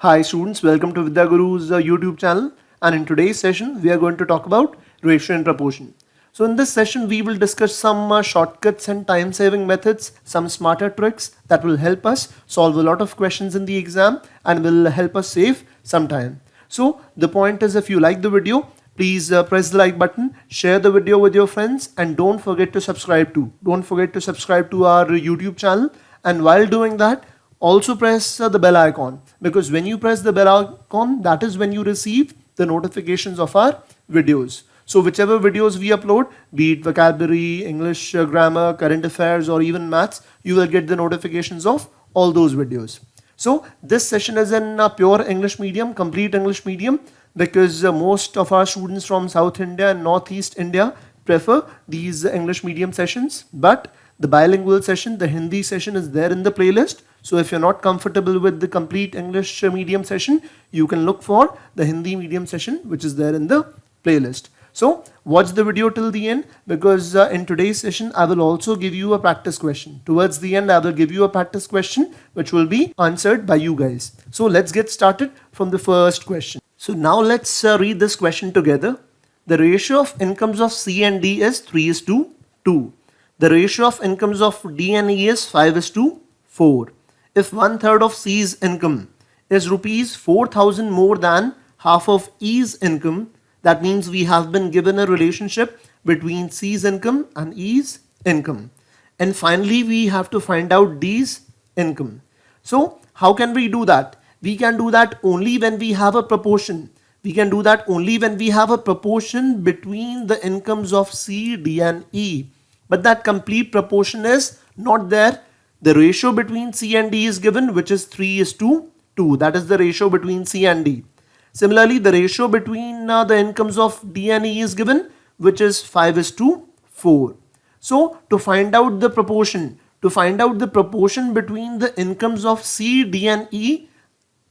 Hi students, welcome to Vidya Guru's YouTube channel, and in today's session we are going to talk about ratio and proportion. So in this session we will discuss some shortcuts and time saving methods, some smarter tricks that will help us solve a lot of questions in the exam and will help us save some time. So the point is, if you like the video, please press the like button, share the video with your friends, and don't forget to subscribe to our YouTube channel. And while doing that, also press the bell icon, because when you press the bell icon, that is when you receive the notifications of our videos. So whichever videos we upload, be it vocabulary, English grammar, current affairs, or even maths, you will get the notifications of all those videos. So this session is in pure English medium, complete English medium, because most of our students from South India and Northeast India prefer these English medium sessions. But the bilingual session, the Hindi session, is there in the playlist. So if you're not comfortable with the complete English medium session, you can look for the Hindi medium session, which is there in the playlist. So watch the video till the end, because in today's session I will also give you a practice question. Towards the end I will give you a practice question which will be answered by you guys. So let's get started from the first question. So now let's read this question together. The ratio of incomes of C and D is 3:2. The ratio of incomes of D and E is 5:4. If 1/3 of C's income is rupees 4,000 more than half of E's income, that means we have been given a relationship between C's income and E's income. And finally, we have to find out D's income. So how can we do that? We can do that only when we have a proportion. We can do that only when we have a proportion between the incomes of C, D and E. But that complete proportion is not there. The ratio between C and D is given, which is 3:2. That is the ratio between C and D. Similarly, the ratio between the incomes of D and E is given, which is 5:4. So to find out the proportion, between the incomes of C, D and E,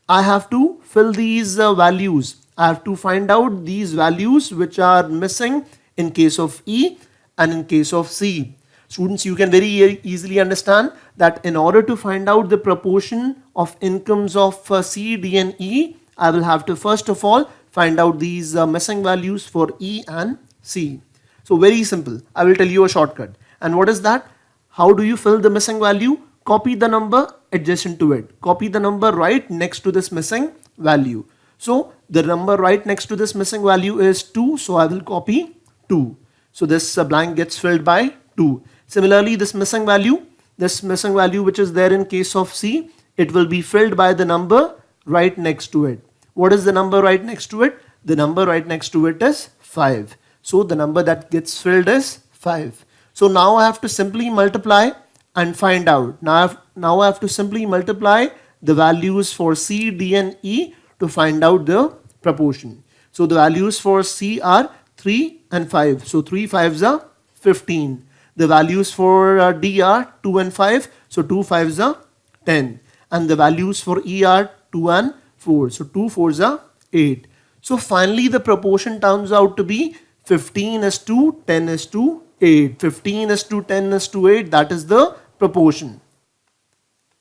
I have to fill these values. I have to find out these values which are missing in case of E and in case of C. Students, you can very easily understand that in order to find out the proportion of incomes of C, D and E, I will have to first of all find out these missing values for E and C. So very simple. I will tell you a shortcut. And what is that? How do you fill the missing value? Copy the number adjacent to it. Copy the number right next to this missing value. So the number right next to this missing value is 2. So I will copy 2. So this blank gets filled by 2. Similarly, this missing value which is there in case of C, it will be filled by the number right next to it. What is the number right next to it? The number right next to it is 5. So the number that gets filled is 5. So now I have to simply multiply and find out. Now I have to simply multiply the values for C, D and E to find out the proportion. So the values for C are 3 and 5. So 3 5s are 15. The values for D are 2 and 5. So 2 5s are 10. And the values for E are 2 and 4. So 2 4s are 8. So finally the proportion turns out to be 15:10:8. 15:10:8, that is the proportion.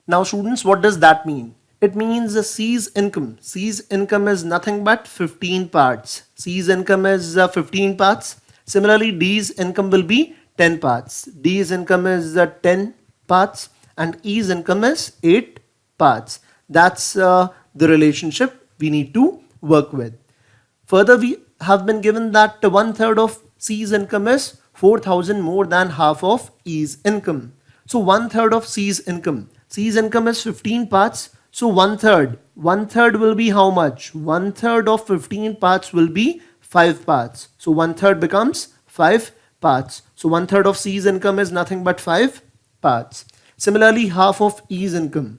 Now students, what does that mean? It means C's income. C's income is nothing but 15 parts. C's income is 15 parts. Similarly, D's income will be 10 parts. D's income is 10 parts and E's income is 8 parts. That's the relationship we need to work with. Further, we have been given that 1/3 of C's income is 4,000 more than half of E's income. So 1/3 of C's income. C's income is 15 parts. So 1/3. 1/3 will be how much? 1/3 of 15 parts will be 5 parts. So 1/3 becomes 5 parts. So 1/3 of C's income is nothing but 5 parts. Similarly, half of E's income.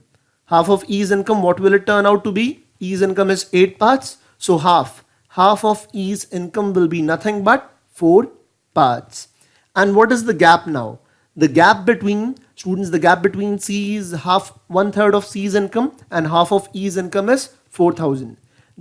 Half of E's income, what will it turn out to be? E's income is 8 parts. So half of E's income will be nothing but 4 parts. And what is the gap now? The gap between C's 1/3 of C's income and half of E's income is 4,000.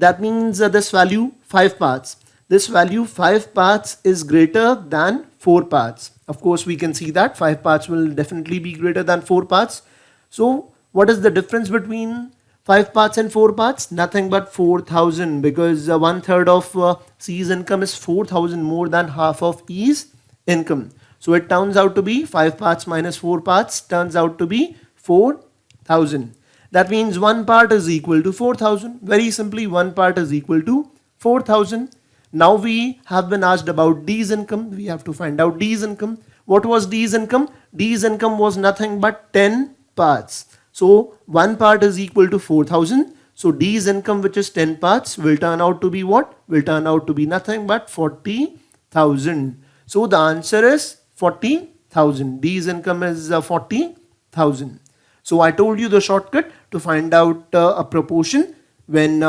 That means this value 5 parts. This value 5 parts is greater than 4 parts. Of course, we can see that 5 parts will definitely be greater than 4 parts. So what is the difference between 5 parts and 4 parts, nothing but 4,000, because one third of C's income is 4,000, more than half of E's income. So it turns out to be 5 parts minus 4 parts turns out to be 4,000. That means one part is equal to 4,000. Very simply, one part is equal to 4,000. Now we have been asked about D's income. We have to find out D's income. What was D's income? D's income was nothing but 10 parts. So one part is equal to 4,000. So D's income, which is 10 parts, will turn out to be what? Will turn out to be nothing but 40,000. So the answer is 40,000. D's income is 40,000. So I told you the shortcut to find out a proportion when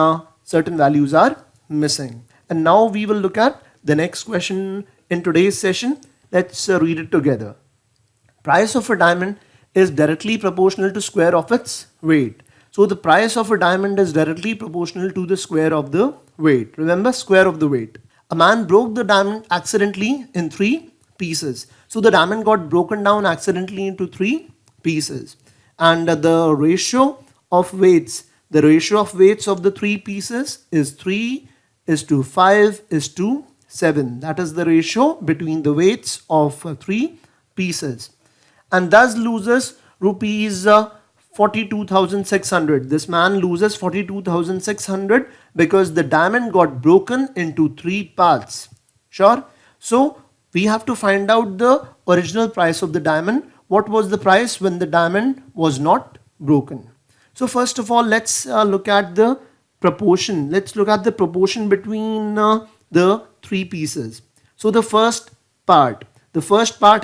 certain values are missing. And now we will look at the next question in today's session. Let's read it together. Price of a diamond is directly proportional to square of its weight. So the price of a diamond is directly proportional to the square of the weight. Remember, square of the weight. A man broke the diamond accidentally in 3 pieces. So the diamond got broken down accidentally into 3 pieces. And the ratio of weights of the 3 pieces is 3:5:7. That is the ratio between the weights of 3 pieces. And thus loses rupees 42,600. This man loses 42,600 because the diamond got broken into 3 parts. Sure? So we have to find out the original price of the diamond. What was the price when the diamond was not broken? So first of all, let's look at the proportion. Let's look at the proportion between the 3 pieces. So the first part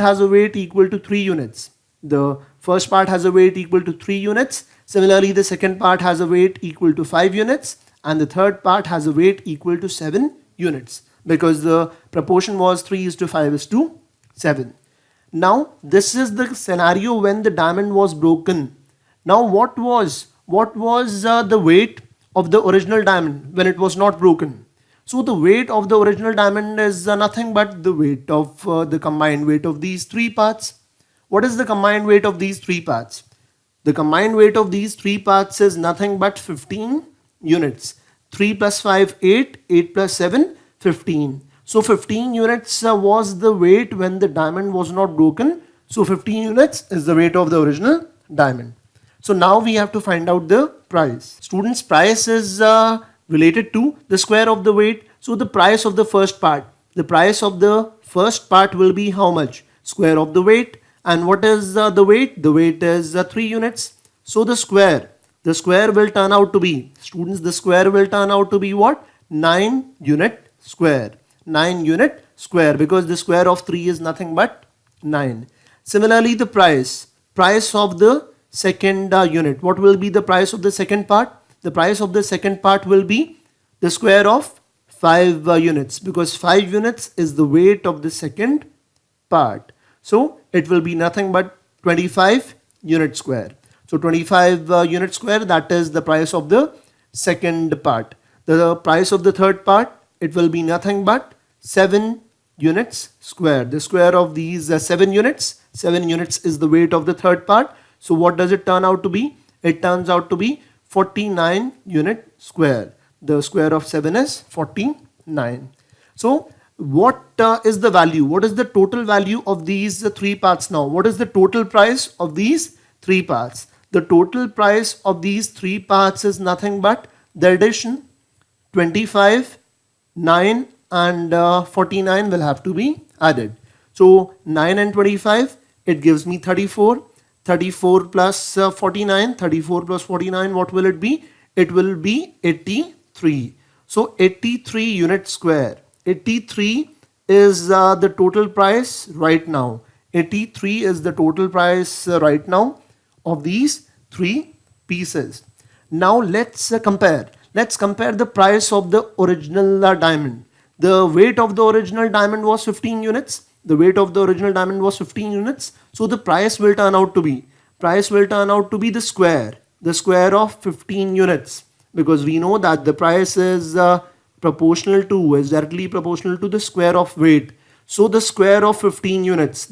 has a weight equal to 3 units. The first part has a weight equal to 3 units. Similarly, the second part has a weight equal to 5 units. And the third part has a weight equal to 7 units. Because the proportion was 3:5:7. Now, this is the scenario when the diamond was broken. Now, what was the weight of the original diamond when it was not broken? So, the weight of the original diamond is nothing but the weight of the combined weight of these 3 parts. What is the combined weight of these 3 parts? The combined weight of these 3 parts is nothing but 15 units. 3 plus 5, 8, 8 plus 7, 15. So 15 units was the weight when the diamond was not broken. So 15 units is the weight of the original diamond. So now we have to find out the price. Students, price is related to the square of the weight. So the price of the first part. The price of the first part will be how much? Square of the weight. And what is the weight? The weight is 3 units. So the square will turn out to be, students, the square will turn out to be what? 9 unit square. 9 unit square, because the square of 3 is nothing but 9. Similarly, the price of the second unit. What will be the price of the second part? The price of the second part will be the square of 5 units, because 5 units is the weight of the second part. So it will be nothing but 25 unit square. So 25 unit square, that is the price of the second part. The price of the third part, it will be nothing but 7 units square. The square of these 7 units. 7 units is the weight of the third part. So what does it turn out to be? It turns out to be 49 unit square. The square of 7 is 49. So what is the value? What is the total value of these 3 parts now? What is the total price of these 3 parts? The total price of these 3 parts is nothing but the addition 25, 9 and 49 will have to be added. So 9 and 25, it gives me 34. 34 plus 49, 34 plus 49, what will it be? It will be 83. So 83 unit square. 83 is the total price right now. 83 is the total price right now of these 3 pieces. Now let's compare. Let's compare the price of the original diamond. The weight of the original diamond was 15 units. The weight of the original diamond was 15 units. So the price will turn out to be the square of 15 units, because we know that the price is directly proportional to the square of weight. So the square of 15 units,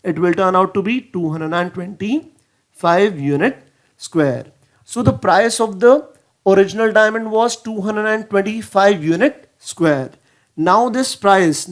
it will turn out to be 225 unit square. So the price of the original diamond was 225 unit square. Now this price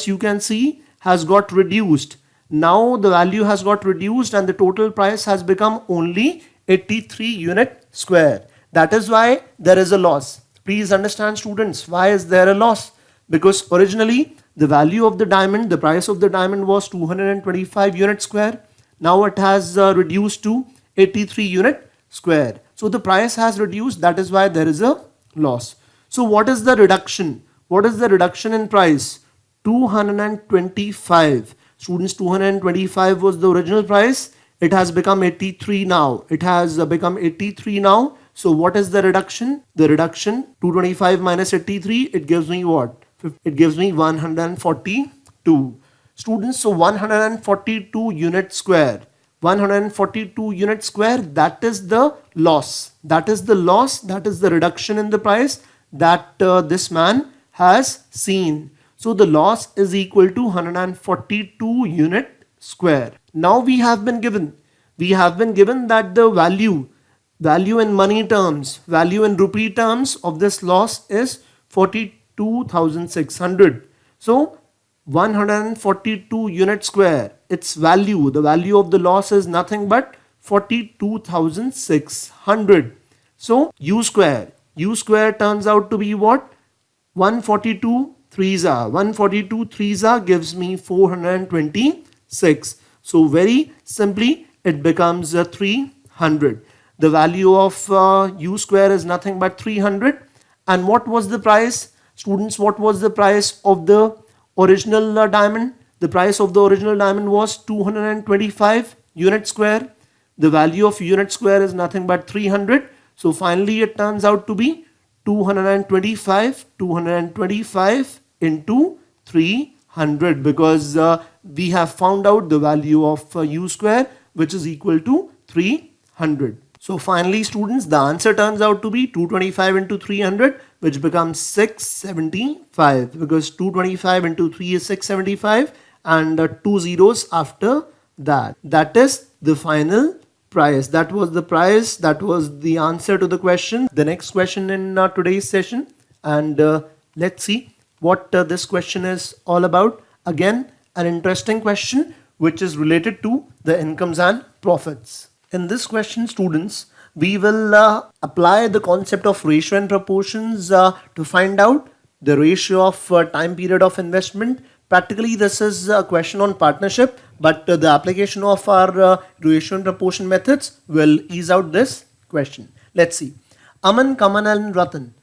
you can see has got reduced. Now the value has got reduced and the total price has become only 83 unit square. That is why there is a loss. Please understand, students, why is there a loss? Because originally the value of the diamond, the price of the diamond was 225 unit square. Now it has reduced to 83 unit square. So the price has reduced, that is why there is a loss. So what is the reduction? What is the reduction in price? 225. Students, 225 was the original price. It has become 83 now. It has become 83 now. So what is the reduction? The reduction, 225 minus 83, it gives me what? It gives me 142. Students, so 142 unit square. 142 unit square, that is the loss. That is the loss, that is the reduction in the price that this man has seen. So the loss is equal to 142 unit square. Now we have been given that the value in money terms, value in rupee terms of this loss is 42,600. So 142 unit square, its value, the value of the loss is nothing but 42,600. So U square turns out to be what? 142 3s gives me 426. So very simply it becomes 300. The value of U square is nothing but 300. And what was the price? Students, what was the price of the original diamond? The price of the original diamond was 225 unit square. The value of unit square is nothing but 300. So finally it turns out to be 225 into 300, because we have found out the value of U square, which is equal to 300. So finally, students, the answer turns out to be 225 into 300, which becomes 675, because 225 into 3 is 675 and 2 zeros after that. That is the final price. That was the price. That was the answer to the question. The next question in today's session, and let's see what this question is all about. Again, an interesting question which is related to the incomes and profits. In this question, students, we will apply the concept of ratio and proportions to find out the ratio of time period of investment. Practically, this is a question on partnership, but the application of our ratio and proportion methods will ease out this question. Let's see. Aman, Kamal and Ratan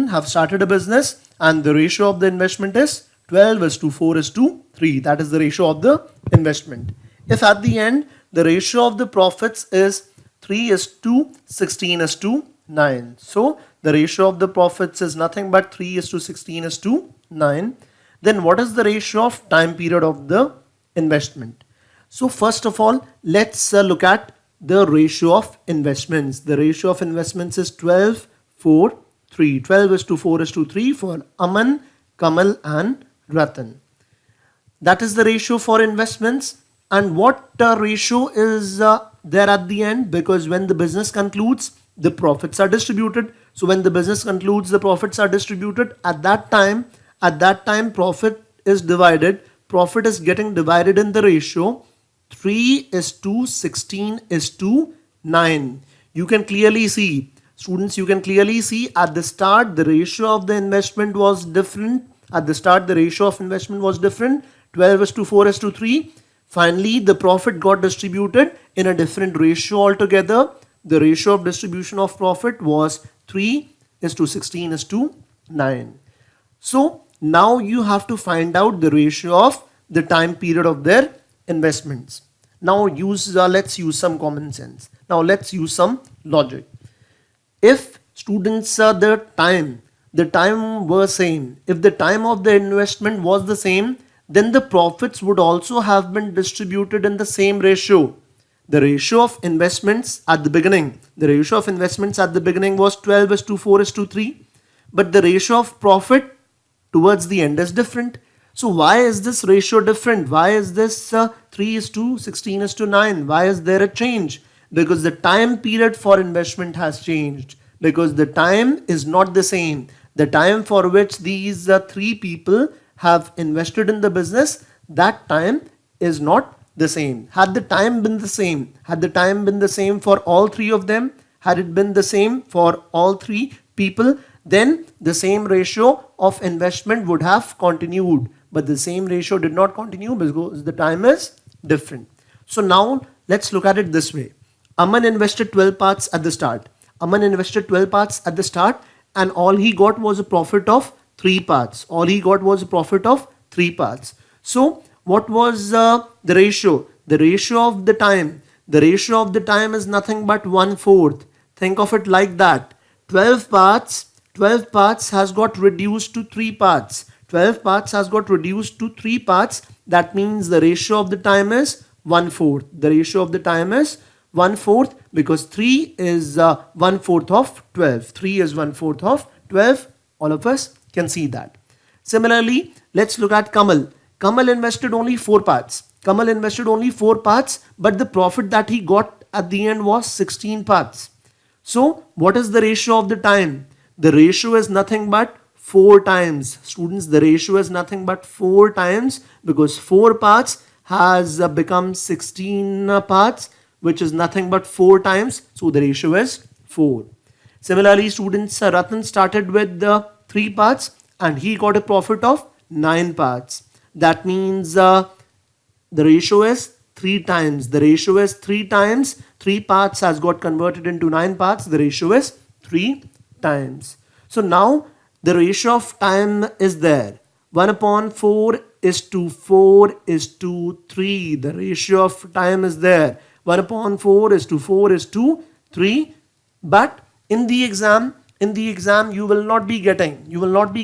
have started a business and the ratio of the investment is 12:4:3. That is the ratio of the investment. If at the end the ratio of the profits is 3:16:9. So the ratio of the profits is nothing but 3:16:9. Then what is the ratio of time period of the investment? So first of all, let's look at the ratio of investments. The ratio of investments is 12:4:3. 12:4:3 for Aman, Kamal and Ratan. That is the ratio for investments. And what ratio is there at the end? Because when the business concludes, the profits are distributed. So when the business concludes, the profits are distributed. At that time, profit is getting divided in the ratio 3:16:9. You can clearly see, students, at the start, the ratio of the investment was different. 12:4:3. Finally, the profit got distributed in a different ratio altogether. The ratio of distribution of profit was 3:16:9. So now you have to find out the ratio of the time period of their investments. Now let's use some common sense. Now let's use some logic. If students the time were same, if the time of the investment was the same, then the profits would also have been distributed in the same ratio. The ratio of investments at the beginning was 12:4:3, but the ratio of profit towards the end is different. So why is this ratio different? Why is this 3:16:9? Why is there a change? Because the time period for investment has changed. Because the time is not the same. The time for which these three people have invested in the business, that time is not the same. Had the time been the same, had the time been the same for all three of them, had it been the same for all three people, then the same ratio of investment would have continued. But the same ratio did not continue because the time is different. So now let's look at it this way. Aman invested 12 parts at the start. Aman invested 12 parts at the start, and all he got was a profit of 3 parts. All he got was a profit of 3 parts. So what was the ratio? The ratio of the time. The ratio of the time is nothing but 1/4. Think of it like that. 12 parts has got reduced to 3 parts. 12 parts has got reduced to 3 parts. That means the ratio of the time is 1/4. The ratio of the time is 1/4 because 3 is 1/4 of 12. 3 is 1/4 of 12. All of us can see that. Similarly, let's look at Kamal. Kamal invested only 4 parts. Kamal invested only 4 parts, but the profit that he got at the end was 16 parts. So what is the ratio of the time? The ratio is nothing but 4 times. Students, the ratio is nothing but 4 times because 4 parts has become 16 parts, which is nothing but 4 times. So the ratio is 4. Similarly, students, Ratan started with 3 parts and he got a profit of 9 parts. That means the ratio is 3 times. The ratio is 3 times. 3 parts has got converted into 9 parts. The ratio is 3 times. So now the ratio of time is there. 1/4 is to 4 is to 3. The ratio of time is there. 1/4 is to 4 is to 3. But in the exam you will not be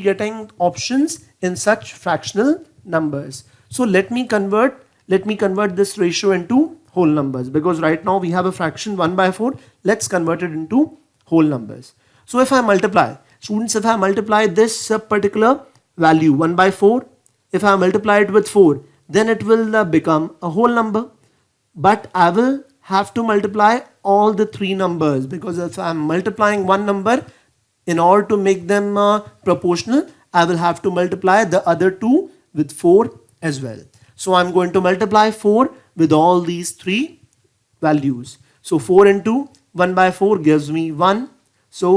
getting options in such fractional numbers. So let me convert this ratio into whole numbers, because right now we have a fraction 1/4. Let's convert it into whole numbers. So if I multiply, students, if I multiply this particular value 1/4, if I multiply it with 4, then it will become a whole number. But I will have to multiply all the 3 numbers, because if I am multiplying one number, in order to make them proportional, I will have to multiply the other 2 with 4 as well. So I'm going to multiply 4 with all these 3 values. So 4 into 1/4 gives me 1. So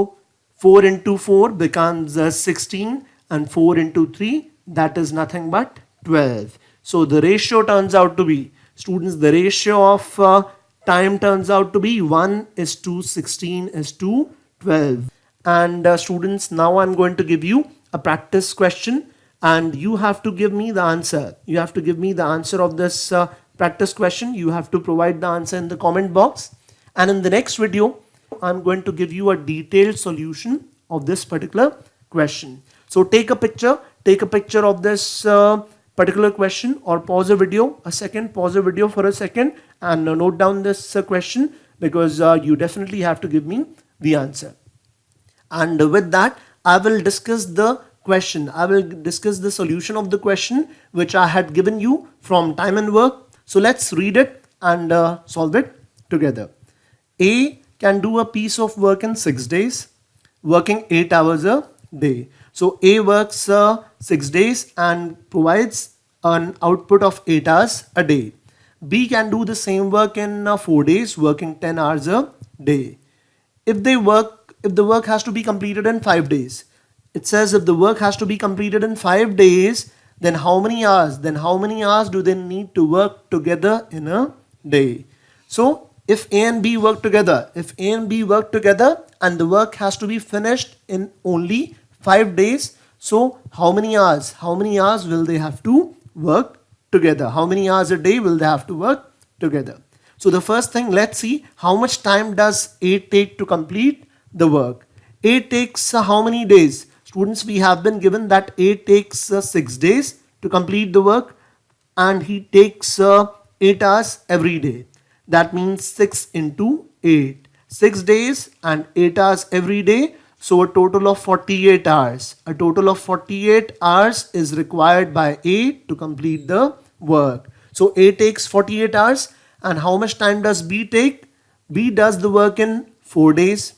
4 into 4 becomes 16, and 4 into 3, that is nothing but 12. So the ratio turns out to be, students, the ratio of time turns out to be 1 is to 16 is to 12. And students, now I'm going to give you a practice question, and you have to give me the answer. You have to give me the answer of this practice question. You have to provide the answer in the comment box. And in the next video, I'm going to give you a detailed solution of this particular question. So take a picture of this particular question, or pause the video for a second and note down this question, because you definitely have to give me the answer. And with that, I will discuss the question. I will discuss the solution of the question which I had given you from time and work. So let's read it and solve it together. A can do a piece of work in 6 days, working 8 hours a day. So A works 6 days and provides an output of 8 hours a day. B can do the same work in 4 days, working 10 hours a day. If the work has to be completed in 5 days, it says if the work has to be completed in 5 days, then how many hours? Then how many hours do they need to work together in a day? So if A and B work together, and the work has to be finished in only 5 days, so how many hours? How many hours will they have to work together? How many hours a day will they have to work together? So the first thing, let's see how much time does A take to complete the work. A takes how many days? Students, we have been given that A takes 6 days to complete the work, and he takes 8 hours every day. That means 6 into 8. 6 days and 8 hours every day. So a total of 48 hours. A total of 48 hours is required by A to complete the work. So A takes 48 hours. And how much time does B take? B does the work in 4 days.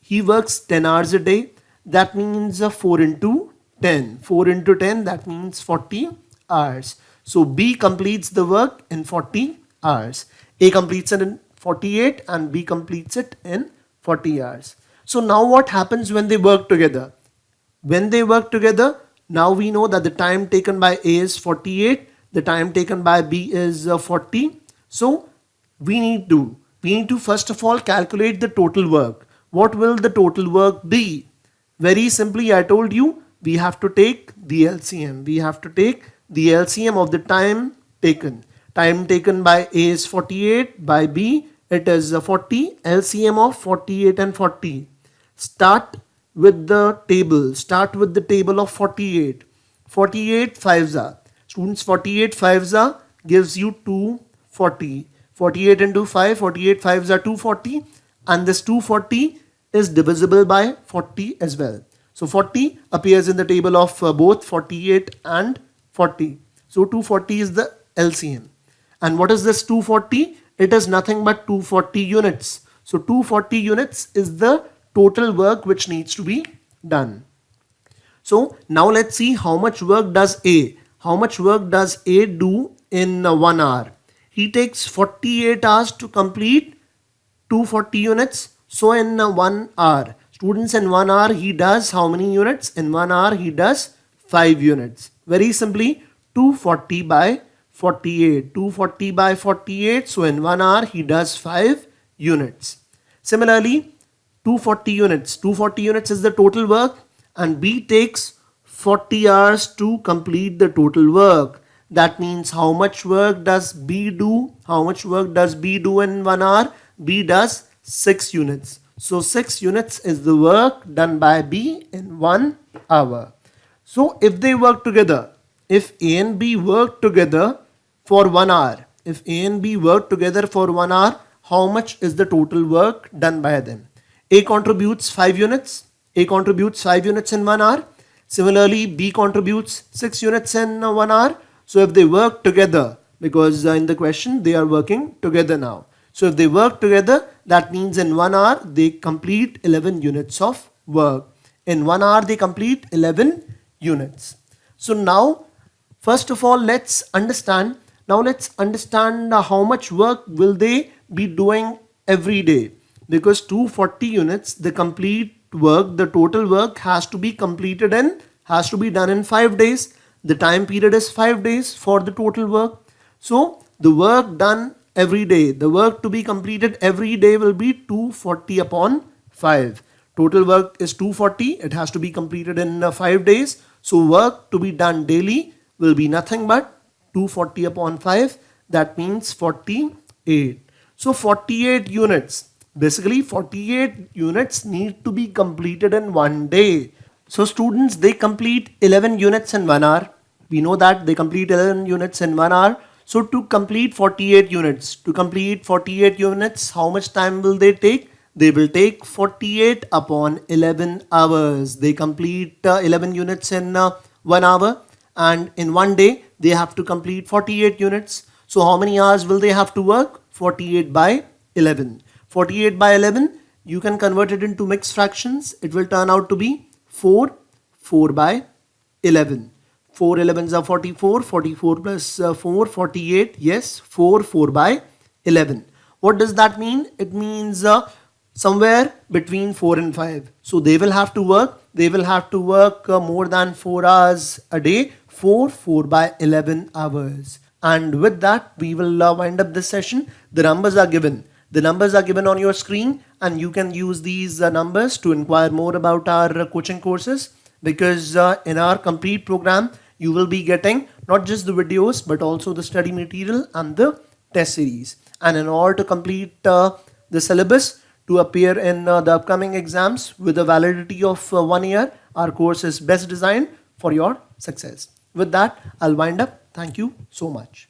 He works 10 hours a day. That means 4 into 10. 4 into 10, that means 40 hours. So B completes the work in 40 hours. A completes it in 48 and B completes it in 40 hours. So now what happens when they work together? When they work together, now we know that the time taken by A is 48, the time taken by B is 40. So we need to first of all calculate the total work. What will the total work be? Very simply, I told you, we have to take the LCM. We have to take the LCM of the time taken. Time taken by A is 48, by B it is 40. LCM of 48 and 40. Start with the table of 48. 48 fives are. Students, 48 fives are gives you 240. 48 into 5, 48 fives are 240, and this 240 is divisible by 40 as well. So 40 appears in the table of both 48 and 40. So 240 is the LCM. And what is this 240? It is nothing but 240 units. So 240 units is the total work which needs to be done. So now let's see how much work does A. How much work does A do in 1 hour? He takes 48 hours to complete 240 units. So in 1 hour, students, in 1 hour he does how many units? In 1 hour he does 5 units. Very simply, 240 by 48. 240 by 48. So in 1 hour he does 5 units. Similarly, 240 units. 240 units is the total work, and B takes 40 hours to complete the total work. That means how much work does B do? How much work does B do in 1 hour? B does 6 units. So 6 units is the work done by B in 1 hour. So if they work together, if A and B work together for 1 hour, if A and B work together for 1 hour, how much is the total work done by them? A contributes 5 units. A contributes 5 units in 1 hour. Similarly, B contributes 6 units in 1 hour. So if they work together, because in the question they are working together now. So if they work together, that means in 1 hour they complete 11 units of work. In 1 hour they complete 11 units. So now, first of all, let's understand how much work will they be doing every day. Because 240 units, the complete work, the total work has to be done in 5 days. The time period is 5 days for the total work. So the work done every day, the work to be completed every day will be 240 upon 5. Total work is 240. It has to be completed in 5 days. So work to be done daily will be nothing but 240 upon 5. That means 48. So 48 units. Basically 48 units need to be completed in 1 day. So students, they complete 11 units in 1 hour. We know that they complete 11 units in 1 hour. So to complete 48 units, how much time will they take? They will take 48 upon 11 hours. They complete 11 units in 1 hour, and in 1 day they have to complete 48 units. So how many hours will they have to work? 48 by 11. 48 by 11, you can convert it into mixed fractions. It will turn out to be 4 by 11. 4 11s are 44, 44 plus 4, 48. Yes, 4 by 11. What does that mean? It means somewhere between 4 and 5. So they will have to work more than 4 hours a day. 4 by 11 hours. And with that, we will wind up this session. The numbers are given. The numbers are given on your screen, and you can use these numbers to inquire more about our coaching courses, because in our complete program, you will be getting not just the videos but also the study material and the test series. And in order to complete the syllabus to appear in the upcoming exams with a validity of 1 year, our course is best designed for your success. With that, I'll wind up. Thank you so much.